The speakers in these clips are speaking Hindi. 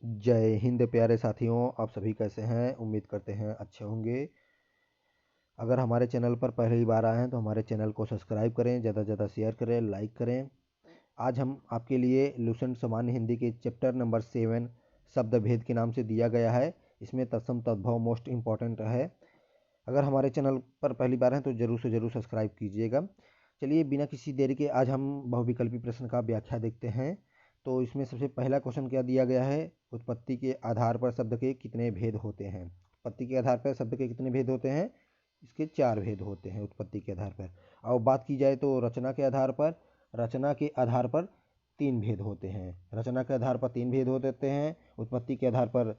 जय हिंद प्यारे साथियों, आप सभी कैसे हैं? उम्मीद करते हैं अच्छे होंगे। अगर हमारे चैनल पर पहली बार आए हैं तो हमारे चैनल को सब्सक्राइब करें, ज़्यादा से ज़्यादा शेयर करें, लाइक करें। आज हम आपके लिए लुसेंट सामान्य हिंदी के चैप्टर नंबर 7 शब्द भेद के नाम से दिया गया है। इसमें तत्सम तद्भव मोस्ट इम्पॉर्टेंट है। अगर हमारे चैनल पर पहली बार हैं तो ज़रूर से ज़रूर सब्सक्राइब कीजिएगा। चलिए बिना किसी देरी के आज हम बहुविकल्पी प्रश्न का व्याख्या देखते हैं। तो इसमें सबसे पहला क्वेश्चन क्या दिया गया है? उत्पत्ति के आधार पर शब्द के कितने भेद होते हैं? उत्पत्ति के आधार पर शब्द के कितने भेद होते हैं? इसके 4 भेद होते हैं उत्पत्ति के आधार पर। और बात की जाए तो रचना के आधार पर 3 भेद होते हैं। रचना के आधार पर 3 भेद होते हैं, उत्पत्ति के आधार पर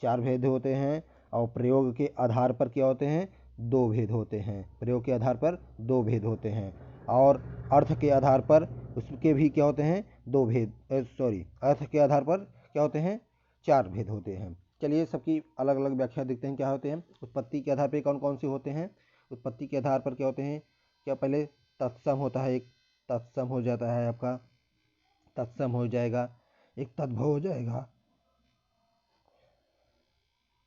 4 भेद होते हैं और प्रयोग के आधार पर क्या होते हैं? 2 भेद होते हैं। प्रयोग के आधार पर 2 भेद होते हैं और अर्थ के आधार पर उसके भी क्या होते हैं? 2 भेद। अर्थ के आधार पर क्या होते हैं? 4 भेद होते हैं। चलिए सबकी अलग अलग व्याख्या देखते हैं क्या होते हैं। उत्पत्ति के आधार पर कौन कौन से होते हैं? उत्पत्ति के आधार पर क्या होते हैं? क्या पहले तत्सम होता है, एक तत्सम हो जाता है आपका, तत्सम हो जाएगा, एक तद्भव हो जाएगा,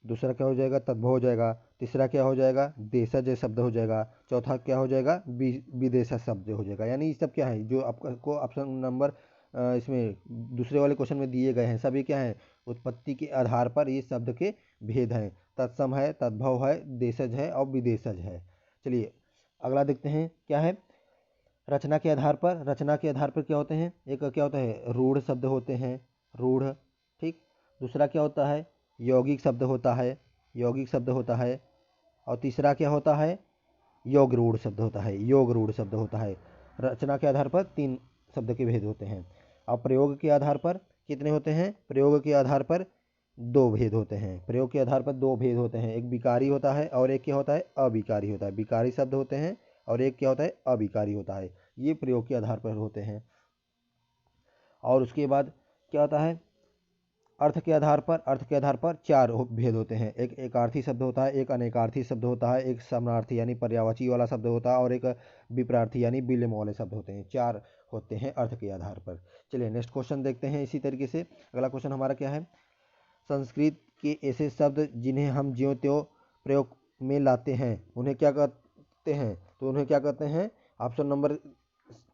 दूसरा क्या हो जाएगा? तद्भव हो जाएगा, तीसरा क्या हो जाएगा? देशज शब्द हो जाएगा, चौथा क्या हो जाएगा? विदेशज शब्द हो जाएगा। यानी ये सब क्या है जो आपको ऑप्शन नंबर इसमें दूसरे वाले क्वेश्चन में दिए गए हैं, सभी क्या है? उत्पत्ति के आधार पर ये शब्द के भेद हैं। तत्सम है, तद्भव है, देशज है और विदेशज है। चलिए अगला देखते हैं क्या है। रचना के आधार पर क्या होते हैं? एक क्या होता है? रूढ़ शब्द होते हैं, रूढ़। ठीक। दूसरा क्या होता है? यौगिक शब्द होता है, यौगिक शब्द होता है। और तीसरा क्या होता है? योग रूढ़ शब्द होता है, योग रूढ़ शब्द होता है। रचना के आधार पर 3 शब्द के भेद होते हैं। और प्रयोग के आधार पर कितने होते हैं? प्रयोग के आधार पर 2 भेद होते हैं। प्रयोग के आधार पर 2 भेद होते हैं, एक विकारी होता है और एक क्या होता है? अविकारी होता है। विकारी शब्द होते हैं और एक क्या होता है? अविकारी होता है। ये प्रयोग के आधार पर होते हैं। और उसके बाद क्या होता है? अर्थ के आधार पर 4 भेद होते हैं। एक एकार्थी शब्द होता है, एक अनेकार्थी शब्द होता है, एक समानार्थी यानी पर्यायवाची वाला शब्द होता है और एक विपरार्थी यानी विलोम वाले शब्द होते हैं। 4 होते हैं अर्थ के आधार पर। चलिए नेक्स्ट क्वेश्चन देखते हैं इसी तरीके से। अगला क्वेश्चन हमारा क्या है? संस्कृत के ऐसे शब्द जिन्हें हम ज्यों त्यों प्रयोग में लाते हैं उन्हें क्या कहते हैं? तो उन्हें क्या कहते हैं? ऑप्शन नंबर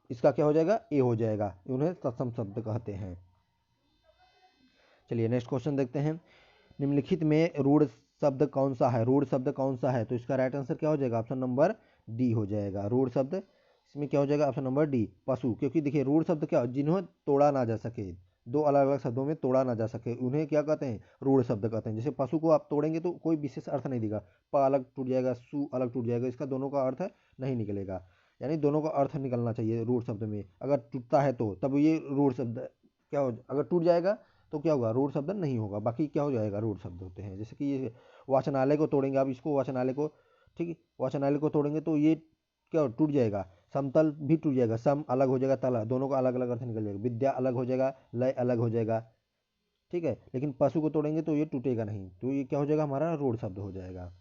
इसका क्या हो जाएगा? ए हो जाएगा। उन्हें तत्सम शब्द कहते हैं। चलिए नेक्स्ट क्वेश्चन देखते हैं। निम्नलिखित में रूढ़ शब्द कौन सा है? रूढ़ शब्द कौन सा है? तो इसका राइट आंसर क्या हो जाएगा? ऑप्शन नंबर डी हो जाएगा। रूढ़ शब्द इसमें क्या हो जाएगा? ऑप्शन नंबर डी, पशु। क्योंकि देखिए रूढ़ शब्द क्या, जिन्हें तोड़ा ना जा सके, 2 अलग अलग शब्दों में तोड़ा ना जा सके, उन्हें क्या कहते हैं? रूढ़ शब्द कहते हैं। जैसे पशु को आप तोड़ेंगे तो कोई विशेष अर्थ नहीं देगा, प अलग टूट जाएगा, सु अलग टूट जाएगा, इसका दोनों का अर्थ नहीं निकलेगा। यानी दोनों का अर्थ निकलना चाहिए रूढ़ शब्द में। अगर टूटता है तो तब ये रूढ़ शब्द क्या हो, अगर टूट जाएगा तो क्या होगा? रूढ़ शब्द नहीं होगा। बाकी क्या हो जाएगा? रूढ़ शब्द होते हैं। जैसे कि ये वाचनालय को तोड़ेंगे आप, इसको वाचनालय को, ठीक है, वाचनालय को तोड़ेंगे तो ये क्या टूट जाएगा? समतल भी टूट जाएगा, सम अलग हो जाएगा, तल, दोनों का अलग अलग अर्थ निकल जाएगा, विद्या अलग हो जाएगा, लय अलग हो जाएगा। ठीक है, लेकिन पशु को तोड़ेंगे तो ये टूटेगा नहीं, तो ये क्या हो जाएगा? हमारा रूढ़ शब्द हो जाएगा।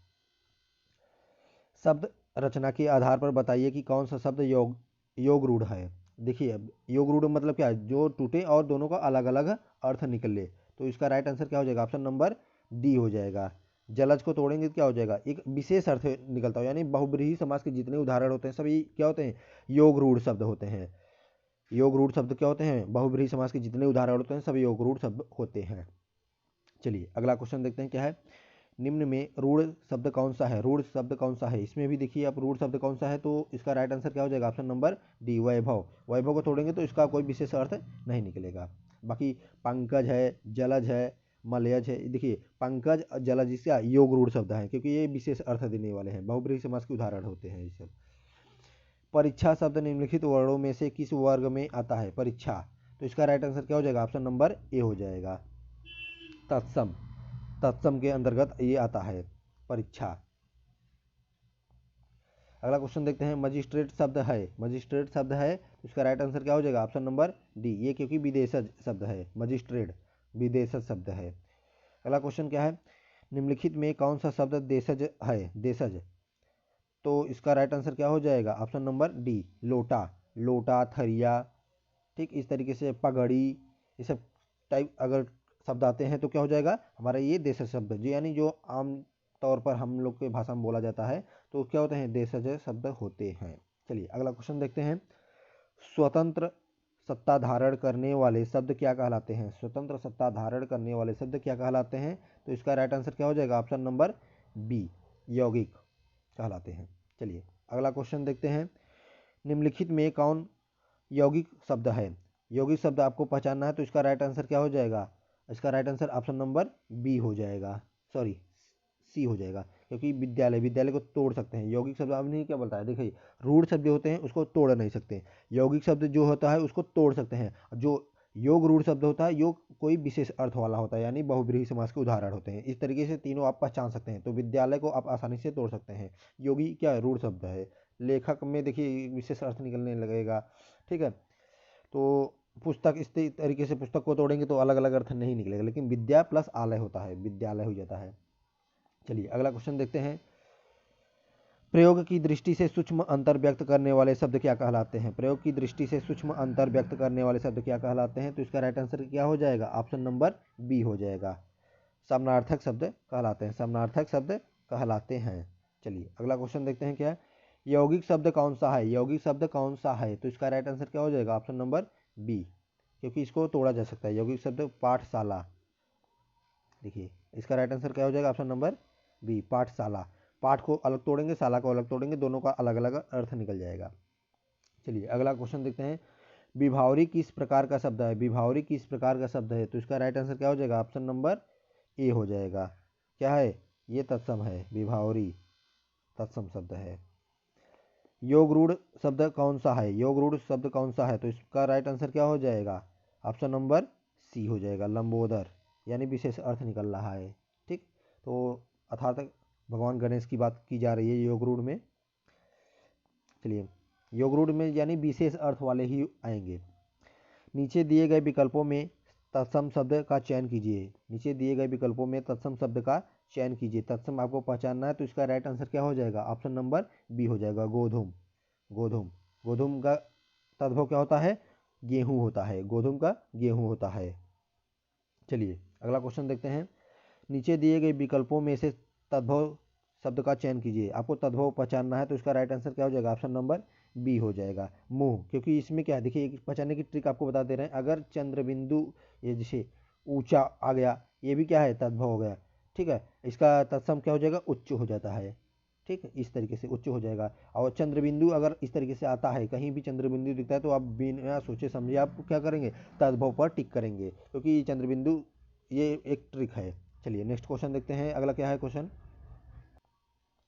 शब्द रचना के आधार पर बताइए कि कौन सा शब्द योग रूढ़ है। देखिए अब योग रूढ़ मतलब क्या है? जो टूटे और दोनों का अलग अलग अर्थ निकले। तो इसका राइट आंसर क्या हो जाएगा? ऑप्शन नंबर डी हो जाएगा। जलज को तोड़ेंगे तो क्या हो जाएगा? एक विशेष अर्थ निकलता है। यानी बहुब्रीहि समास के जितने उदाहरण होते हैं सभी क्या होते हैं? योग रूढ़ शब्द होते हैं। योग रूढ़ शब्द क्या होते हैं? बहुब्रीहि समास के जितने उदाहरण होते हैं सभी योग रूढ़ शब्द होते हैं। चलिए अगला क्वेश्चन देखते हैं क्या है। निम्न में रूढ़ शब्द कौन सा है? रूढ़ शब्द कौन सा है? इसमें भी देखिए आप रूढ़ शब्द कौन सा है, तो इसका राइट आंसर क्या हो जाएगा? ऑप्शन नंबर डी, वैभव। वैभव को तोड़ेंगे तो इसका कोई विशेष अर्थ नहीं निकलेगा। बाकी पंकज है, जलज है, मलयज है। देखिए पंकज और जलज इसका योग रूढ़ शब्द है क्योंकि ये विशेष अर्थ देने वाले हैं, बहुब्रीहि समास के उदाहरण होते हैं ये सब। परीक्षा शब्द निम्नलिखित वर्णों में से किस वर्ग में आता है? परीक्षा, तो इसका राइट आंसर क्या हो जाएगा? ऑप्शन नंबर ए हो जाएगा, तत्सम। तत्सम के अंतर्गत ये आता है परीक्षा। अगला क्वेश्चन देखते हैं। मजिस्ट्रेट शब्द है, मजिस्ट्रेट शब्द है तो इसका राइट आंसर क्या हो जाएगा? ऑप्शन नंबर डी, ये क्योंकि विदेशज शब्द है, मजिस्ट्रेट विदेशज शब्द है। अगला क्वेश्चन क्या है? निम्नलिखित में कौन सा शब्द देशज है? देशज, तो इसका राइट आंसर क्या हो जाएगा? ऑप्शन नंबर डी, लोटा। लोटा, थरिया, ठीक, इस तरीके से पगड़ी, ये सब टाइप अगर शब्द आते हैं तो क्या हो जाएगा हमारा ये देशज शब्द, जो यानी जो आम तौर पर हम लोग के भाषा में बोला जाता है तो क्या होते हैं, देशज शब्द होते हैं। चलिए अगला क्वेश्चन देखते हैं। स्वतंत्र सत्ता धारण करने वाले शब्द क्या कहलाते हैं? स्वतंत्र सत्ता धारण करने वाले शब्द क्या कहलाते हैं? तो इसका राइट आंसर क्या हो जाएगा? ऑप्शन नंबर बी, यौगिक कहलाते हैं। चलिए अगला क्वेश्चन देखते हैं। निम्नलिखित में कौन यौगिक शब्द है? यौगिक शब्द आपको पहचानना है तो इसका राइट आंसर क्या हो जाएगा? इसका right answer option number B हो जाएगा, सॉरी सी हो जाएगा, क्योंकि विद्यालय, विद्यालय को तोड़ सकते हैं। यौगिक शब्द आपने क्या बोलता है, देखिए रूढ़ शब्द जो होते हैं उसको तोड़ नहीं सकते, यौगिक शब्द जो होता है उसको तोड़ सकते हैं। जो योग रूढ़ शब्द होता है, योग कोई विशेष अर्थ वाला होता है, यानी बहुब्रीहि समास के उदाहरण होते हैं। इस तरीके से तीनों आप पहचान सकते हैं। तो विद्यालय को आप आसानी से तोड़ सकते हैं। योगी क्या रूढ़ शब्द है। लेखक में देखिए विशेष अर्थ निकलने लगेगा, ठीक है। तो पुस्तक, इस तरीके से पुस्तक को तोड़ेंगे तो अलग अलग अर्थ नहीं निकलेगा, लेकिन विद्या प्लस आलय होता है, विद्यालय हो जाता है। चलिए अगला क्वेश्चन देखते हैं। प्रयोग की दृष्टि से सूक्ष्म अंतर व्यक्त करने वाले शब्द क्या कहलाते हैं? प्रयोग की दृष्टि से सूक्ष्म अंतर व्यक्त करने वाले शब्द क्या कहलाते हैं? तो इसका राइट आंसर क्या हो जाएगा? ऑप्शन नंबर बी हो जाएगा, समानार्थक शब्द कहलाते हैं, समानार्थक शब्द कहलाते हैं। चलिए अगला क्वेश्चन देखते हैं क्या है। यौगिक शब्द कौन सा है? यौगिक शब्द कौन सा है? तो इसका राइट आंसर क्या हो जाएगा? ऑप्शन नंबर बी, क्योंकि इसको तोड़ा जा सकता है। यौगिक शब्द पाठशाला, देखिए इसका राइट आंसर क्या हो जाएगा? ऑप्शन नंबर बी, पाठशाला। पाठ को अलग तोड़ेंगे, शाला को अलग तोड़ेंगे, दोनों का अलग अलग अर्थ निकल जाएगा। चलिए अगला क्वेश्चन देखते हैं। विभावरी किस प्रकार का शब्द है? विभावरी किस प्रकार का शब्द है? तो इसका राइट आंसर क्या हो जाएगा? ऑप्शन नंबर ए हो जाएगा। क्या है ये? तत्सम है, विभावरी तत्सम शब्द है। योग रूढ़ शब्द कौन सा है? योग रूढ़ शब्द कौन सा है? तो इसका राइट आंसर क्या हो जाएगा? ऑप्शन नंबर सी हो जाएगा, लंबोदर, यानी विशेष अर्थ निकल रहा है, ठीक। तो अर्थात भगवान गणेश की बात की जा रही है योग रूढ़ में। चलिए योग रूढ़ में यानी विशेष अर्थ वाले ही आएंगे। नीचे दिए गए विकल्पों में तत्सम शब्द का चयन कीजिए। नीचे दिए गए विकल्पों में तत्सम शब्द का चयन कीजिए। तत्सम आपको पहचानना है तो इसका राइट आंसर क्या हो जाएगा? ऑप्शन नंबर बी हो जाएगा, गोधूम। गोधूम, गोधूम का तद्भव क्या होता है? गेहूं होता है, गोधूम का गेहूं होता है। चलिए अगला क्वेश्चन देखते हैं। नीचे दिए गए विकल्पों में से तद्भव शब्द का चयन कीजिए। आपको तद्भव पहचानना है तो इसका राइट आंसर क्या हो जाएगा? ऑप्शन नंबर बी हो जाएगा, मुंह, क्योंकि इसमें क्या है, देखिए एक पहचानने की ट्रिक आपको बता दे रहे हैं। अगर चंद्र बिंदु ये जैसे ऊंचा आ गया, ये भी क्या है? तद्भव हो गया, ठीक है। इसका तत्सम क्या हो जाएगा? उच्च हो जाता है, ठीक है, इस तरीके से उच्च हो जाएगा। और चंद्र बिंदु अगर इस तरीके से आता है, कहीं भी चंद्र बिंदु दिखता है तो आप बिना सोचे समझे आप क्या करेंगे? तद्भव पर टिक करेंगे, क्योंकि चंद्र बिंदु ये एक ट्रिक है। चलिए नेक्स्ट क्वेश्चन देखते हैं, अगला क्या है क्वेश्चन।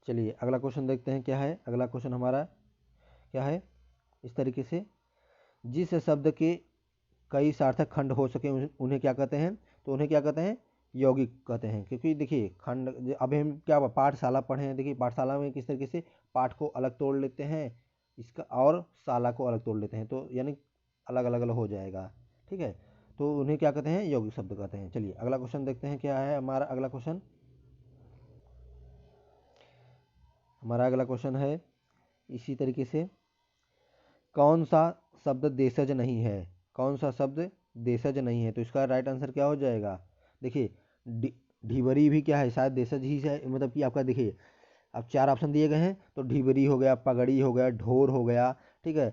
चलिए अगला क्वेश्चन देखते हैं क्या है। अगला क्वेश्चन हमारा क्या है, इस तरीके से। जिस शब्द के कई सार्थक खंड हो सके उन्हें क्या कहते हैं? तो उन्हें क्या कहते हैं? यौगिक कहते हैं। क्योंकि देखिए खंड, अभी हम क्या पाठशाला पढ़े हैं, देखिए पाठशाला में किस तरीके से पाठ को अलग तोड़ लेते हैं इसका, और शाला को अलग तोड़ लेते हैं, तो यानी अलग अलग अलग हो जाएगा, ठीक है। तो उन्हें क्या कहते हैं? यौगिक शब्द कहते हैं। चलिए अगला क्वेश्चन देखते हैं क्या है हमारा अगला क्वेश्चन। हमारा अगला क्वेश्चन है इसी तरीके से। कौन सा शब्द देशज नहीं है? कौन सा शब्द देशज नहीं है? तो इसका राइट आंसर क्या हो जाएगा? देखिए ढिबरी भी क्या है? शायद देशज ही है, मतलब कि आपका देखिए अब चार ऑप्शन दिए गए हैं तो ढिबरी हो गया, पगड़ी हो गया, ढोर हो गया, ठीक है,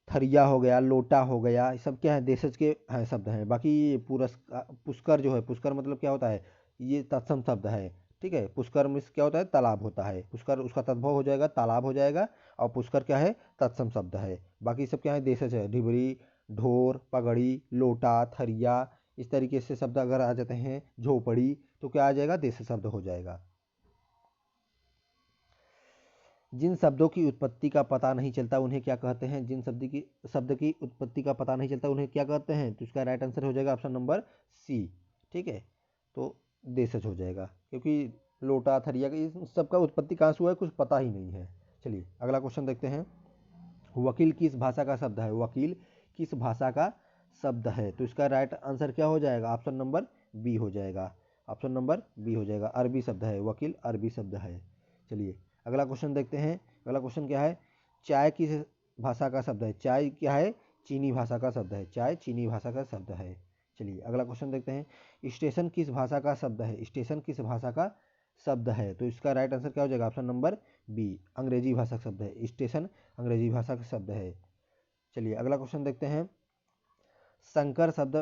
थरिया हो गया, लोटा हो गया, ये सब क्या है? देशज के हैं शब्द हैं। बाकी ये पुष्कर जो है, पुष्कर मतलब क्या होता है? ये तत्सम शब्द है, ठीक है। पुष्कर में क्या होता है? तालाब होता है। पुष्कर उसका तद्भव हो जाएगा, तालाब हो जाएगा, और पुष्कर क्या है? तत्सम शब्द है। बाकी सब क्या है? देशज है, ढिबरी, ढोर, पगड़ी, लोटा, थरिया, इस तरीके से शब्द अगर आ जाते हैं, झोपड़ी, तो क्या आ जाएगा? देश शब्द हो जाएगा। जिन शब्दों की उत्पत्ति का पता नहीं चलता उन्हें क्या कहते हैं? जिन शब्द की उत्पत्ति का पता नहीं चलता उन्हें क्या कहते हैं? तो इसका राइट आंसर हो जाएगा ऑप्शन नंबर सी, ठीक है। तो देशज हो जाएगा, क्योंकि लोटा, थरिया का इन सबका उत्पत्ति कहाँ से हुआ है कुछ पता ही नहीं है। चलिए अगला क्वेश्चन देखते हैं। वकील किस भाषा का शब्द है? वकील किस भाषा का शब्द है? तो इसका राइट आंसर क्या हो जाएगा? ऑप्शन नंबर बी हो जाएगा, ऑप्शन नंबर बी हो जाएगा, अरबी शब्द है, वकील अरबी शब्द है। चलिए अगला क्वेश्चन देखते हैं। अगला क्वेश्चन क्या है? चाय किस भाषा का शब्द है? चाय क्या है? चीनी भाषा का शब्द है, चाय चीनी भाषा का शब्द है। चलिए अगला क्वेश्चन देखते हैं, स्टेशन किस भाषा का शब्द है? स्टेशन किस भाषा का शब्द है? तो इसका राइट आंसर क्या हो जाएगा? ऑप्शन नंबर बी, अंग्रेजी भाषा का शब्द है। स्टेशन अंग्रेजी भाषा का शब्द है। चलिए अगला क्वेश्चन देखते हैं, संकर शब्द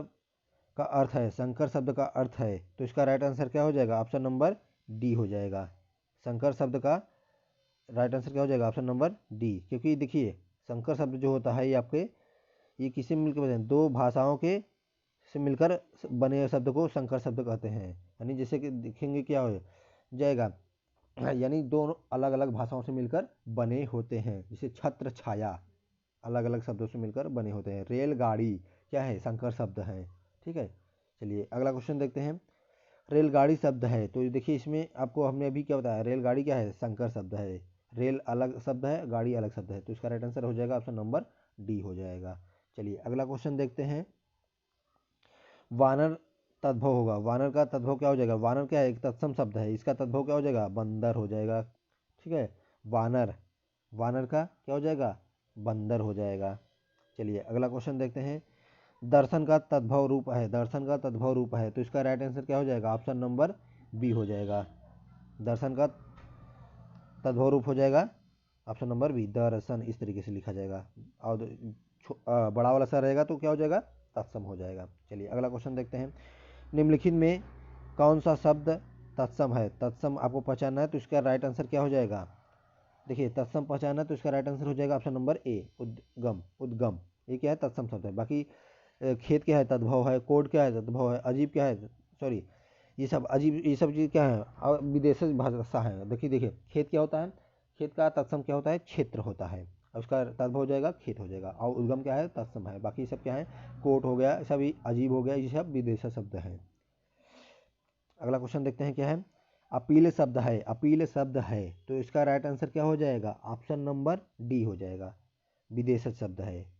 का अर्थ है, संकर शब्द का अर्थ है, तो इसका राइट आंसर क्या हो जाएगा? ऑप्शन नंबर डी हो जाएगा। संकर शब्द का राइट आंसर क्या हो जाएगा? ऑप्शन नंबर डी, क्योंकि देखिए संकर शब्द जो होता है ये आपके, ये किससे मिलकर बने? दो भाषाओं के से मिलकर बने शब्द को संकर शब्द कहते हैं। यानी जैसे कि देखेंगे क्या हो जाएगा, यानी दोनों अलग अलग भाषाओं से मिलकर बने होते हैं। जैसे छत्र छाया अलग अलग शब्दों से मिलकर बने होते हैं। रेलगाड़ी क्या है? संकर शब्द है। ठीक है, चलिए अगला क्वेश्चन देखते हैं, रेलगाड़ी शब्द है, तो देखिए इसमें आपको हमने अभी क्या बताया, रेलगाड़ी क्या है? संकर शब्द है। रेल अलग शब्द है, गाड़ी अलग शब्द है, तो इसका राइट आंसर हो जाएगा ऑप्शन नंबर डी हो जाएगा। चलिए अगला क्वेश्चन देखते हैं, वानर तद्भव होगा, वानर का तद्भव क्या हो जाएगा? वानर क्या है? एक तत्सम शब्द है, इसका तद्भव क्या हो जाएगा? बंदर हो जाएगा। ठीक है, वानर, वानर का क्या हो जाएगा? बंदर हो जाएगा। चलिए अगला क्वेश्चन देखते हैं, दर्शन का तद्भव रूप है, दर्शन का तद्भव रूप है, तो इसका राइट आंसर क्या हो जाएगा? ऑप्शन नंबर बी हो जाएगा। दर्शन का तद्भव रूप हो जाएगा ऑप्शन नंबर बी, दर्शन, इस तरीके से लिखा जाएगा। और बड़ा वाला सा रहेगा तो क्या हो जाएगा? तत्सम हो जाएगा। चलिए अगला क्वेश्चन देखते हैं, निम्नलिखित में कौन सा शब्द तत्सम है? तत्सम आपको पहचानना है, तो इसका राइट आंसर क्या हो जाएगा? देखिए तत्सम पहचानना है तो इसका राइट आंसर हो जाएगा ऑप्शन नंबर ए, उद्गम, उद्गम, ये क्या है? तत्सम शब्द है। बाकी खेत क्या है? तद्भव है। कोड क्या है? तद्भव है। अजीब क्या है? सॉरी, ये सब अजीब, ये सब चीज़ क्या है? और विदेशी भाषा है। देखिए देखिए, खेत क्या होता है? खेत का तत्सम क्या होता है? क्षेत्र होता है, और उसका तद्भव हो जाएगा खेत हो जाएगा। और उद्गम क्या है? तत्सम है। बाकी सब क्या है? कोट हो गया, सब अजीब हो गया, ये सब विदेशी शब्द है। अगला क्वेश्चन देखते हैं क्या है, अपील शब्द है, अपील शब्द है, तो इसका राइट आंसर क्या हो जाएगा? ऑप्शन नंबर डी हो जाएगा, विदेशज शब्द है।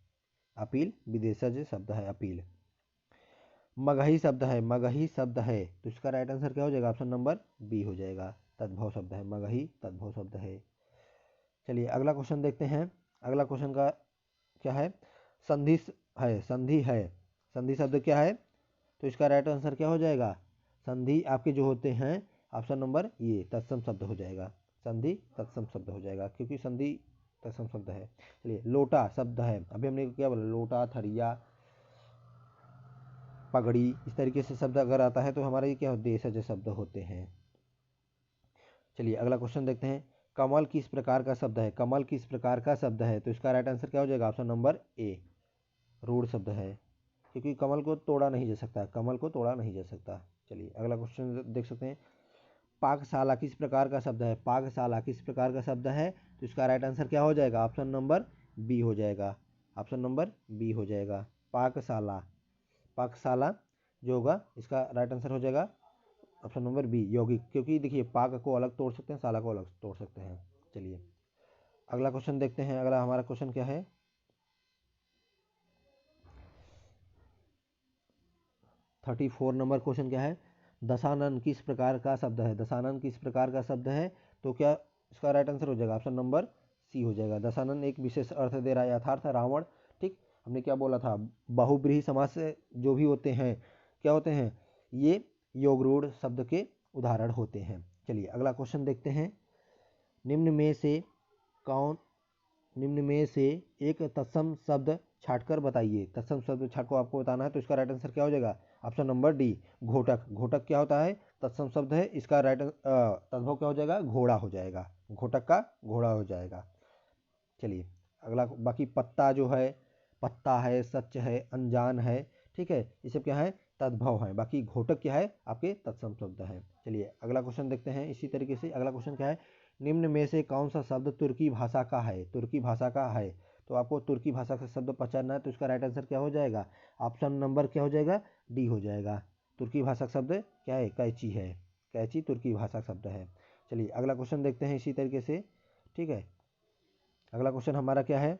अपील विदेशज शब्द है, अपील। मगही शब्द है, मगही शब्द है, तो इसका राइट आंसर क्या हो जाएगा? ऑप्शन नंबर बी हो जाएगा, तद्भव शब्द है, मगही तद्भव शब्द है। चलिए अगला क्वेश्चन देखते हैं, अगला क्वेश्चन का क्या है, संधि है, संधि है, संधि शब्द क्या है? तो इसका राइट आंसर क्या हो जाएगा? संधि आपके जो होते हैं ऑप्शन नंबर ये तत्सम शब्द हो जाएगा, संधि तत्सम शब्द हो जाएगा, क्योंकि संधि तत्सम शब्द है। चलिए लोटा शब्द है, अभी हमने क्या बोला? लोटा, थरिया, पगड़ी, इस तरीके से शब्द अगर आता है तो हमारे ये क्या देशज शब्द होते हैं। चलिए अगला क्वेश्चन देखते हैं, कमल किस प्रकार का शब्द है? कमल किस प्रकार का शब्द है? तो इसका राइट आंसर क्या हो जाएगा? ऑप्शन नंबर ए, रूढ़ शब्द है, क्योंकि कमल को तोड़ा नहीं जा सकता, कमल को तोड़ा नहीं जा सकता। चलिए अगला क्वेश्चन देख सकते हैं, पाकशाला किस प्रकार का शब्द है? पाकशाला किस प्रकार का शब्द है? तो इसका राइट आंसर क्या हो जाएगा? ऑप्शन नंबर बी हो जाएगा, ऑप्शन नंबर बी हो जाएगा, पाकशाला। पाकशाला जो होगा इसका राइट आंसर हो जाएगा ऑप्शन नंबर बी, यौगिक, क्योंकि देखिए पाक को अलग तोड़ सकते हैं, शाला को अलग तोड़ सकते हैं। चलिए अगला क्वेश्चन देखते हैं, अगला हमारा क्वेश्चन क्या है, 34 नंबर क्वेश्चन क्या है, दशानन किस प्रकार का शब्द है? दशानन किस प्रकार का शब्द है? तो क्या इसका राइट आंसर हो जाएगा? ऑप्शन नंबर सी हो जाएगा, दशानन एक विशेष अर्थ दे रहा है, यथार्थ रावण। ठीक, हमने क्या बोला था, बहुब्रीहि समास से जो भी होते हैं क्या होते हैं? ये योगरूढ़ शब्द के उदाहरण होते हैं। चलिए अगला क्वेश्चन देखते हैं, निम्न में से कौन, निम्न में से एक तत्सम शब्द छाटकर बताइए। तत्सम शब्द छाट को आपको बताना है, तो इसका राइट आंसर क्या हो जाएगा? ऑप्शन नंबर डी, घोटक। घोटक क्या होता है? तत्सम शब्द है, इसका राइट तद्भव क्या हो जाएगा? घोड़ा हो जाएगा, घोटक का घोड़ा हो जाएगा। चलिए अगला, बाकी पत्ता जो है, पत्ता है, सच है, अनजान है, ठीक है, ये सब क्या है? तद्भव है। बाकी घोटक क्या है? आपके तत्सम शब्द है। चलिए अगला क्वेश्चन देखते हैं, इसी तरीके से अगला क्वेश्चन क्या है, निम्न में से कौन सा शब्द तुर्की भाषा का है? तुर्की भाषा का है, तो आपको तुर्की भाषा का शब्द पहचानना है, तो इसका राइट आंसर क्या हो जाएगा? ऑप्शन नंबर क्या हो जाएगा? डी हो जाएगा। तुर्की भाषा का शब्द क्या है? कैची है, कैची तुर्की भाषा का शब्द है। चलिए अगला क्वेश्चन देखते हैं इसी तरीके से, ठीक है। अगला क्वेश्चन हमारा क्या है,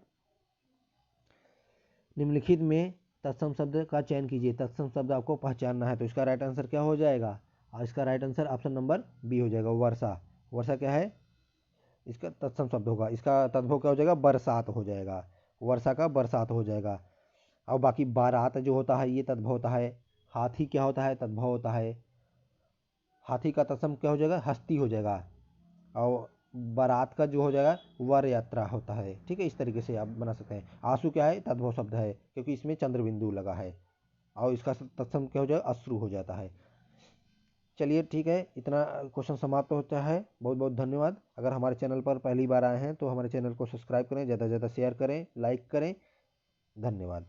निम्नलिखित में तत्सम शब्द का चयन कीजिए। तत्सम शब्द आपको पहचानना है, तो इसका राइट आंसर क्या हो जाएगा? और इसका right answer option number B हो जाएगा, वर्षा। वर्षा क्या है? इसका तत्सम शब्द होगा, इसका तद्भव क्या हो जाएगा? बरसात हो जाएगा, वर्षा का बरसात हो जाएगा। और बाकी बारात जो होता है ये तद्भव होता है हाथी क्या होता है, तद्भव होता है। हाथी का तत्सम क्या हो जाएगा, हस्ती हो जाएगा। और बारात का जो हो जाएगा वर यात्रा होता है। ठीक है, इस तरीके से आप बना सकते हैं। आंसू क्या है, तद्भव शब्द है क्योंकि इसमें चंद्र बिंदु लगा है। और इसका तत्सम क्या हो जाएगा, अश्रु हो जाता है। चलिए ठीक है, इतना क्वेश्चन समाप्त होता है। बहुत बहुत धन्यवाद। अगर हमारे चैनल पर पहली बार आए हैं तो हमारे चैनल को सब्सक्राइब करें, ज़्यादा से ज़्यादा शेयर करें, लाइक करें। धन्यवाद।